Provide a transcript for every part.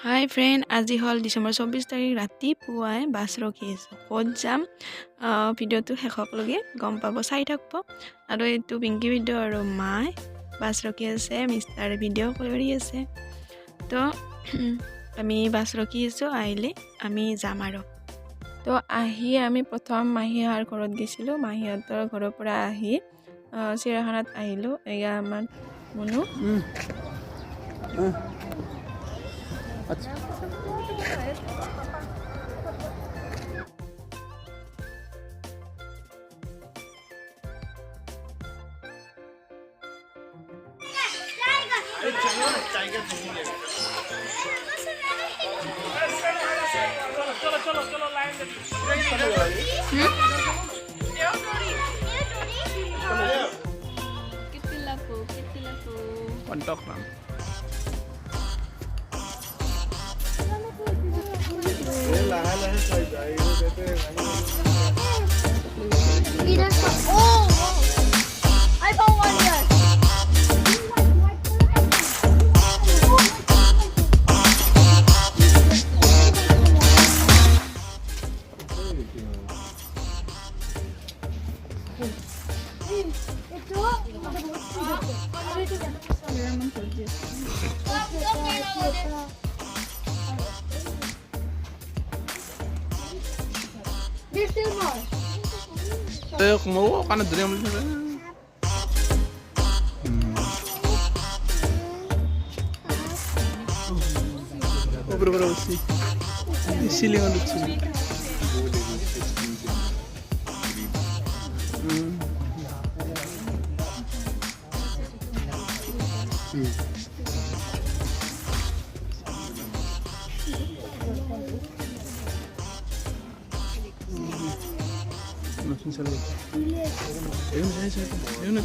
High friend, আজি হ'ল ডিচেম্বৰ 24 তাৰিখ ৰাতিপুৱাই বাছ ৰখি আছোঁ। ক'ত যাম ভিডিঅ'টো শেষলৈকে গম পাব, চাই থাকিব। আৰু এইটো পিংকি ভিডিঅ' আৰু মায়ে বাছ ৰখি আছে, মিষ্টাৰ ভিডিঅ' কৰি আছে। তো আমি বাছ ৰখি আছোঁ, আহিলে আমি যাম আৰু। তো আহি আমি প্ৰথম মাহীহঁতৰ ঘৰত গৈছিলোঁ। মাহীহঁতৰ ঘৰৰ পৰা আহি চিৰিয়াখানাত আহিলোঁ। এয়া আমাৰ মুনু। अच्छा चलो लाइन पंटक नाम I found one here. There's still more. mau kan ada yang berapa sih silingan lucu langsung salah. Ayo saya. Ayo nak.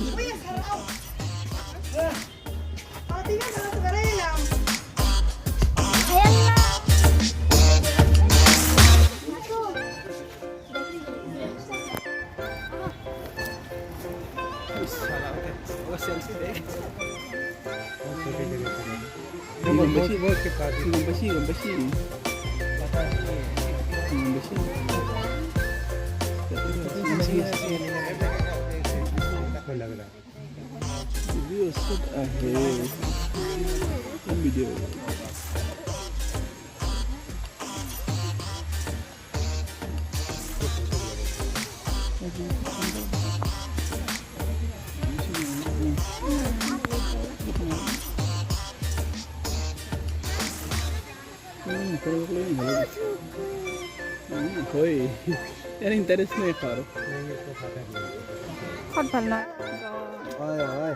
Video shoot akhir video Hoi, yang interest nih Far. Hot banget. Oi.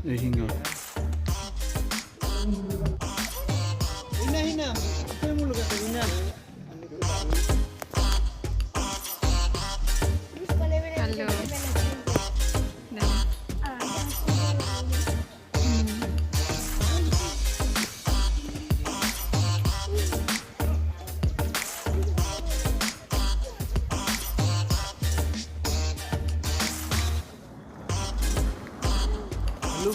Hinga. Hina. Apa yang mulu kata Hina? Hello. Halo.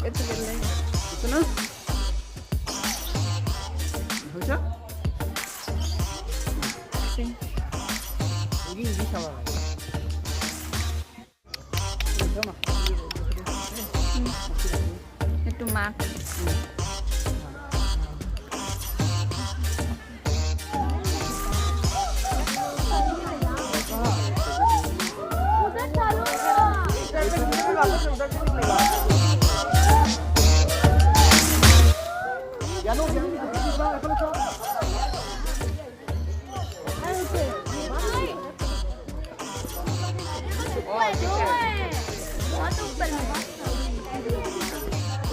Ito pala. Ito na. Ano siya? Hindi sama. Sama. Ito Mac.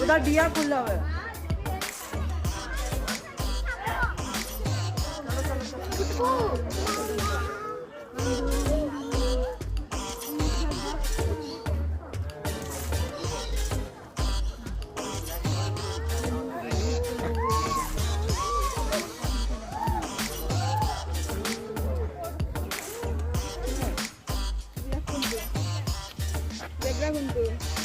उधर दिया खुला हुआ है Jaga untuk.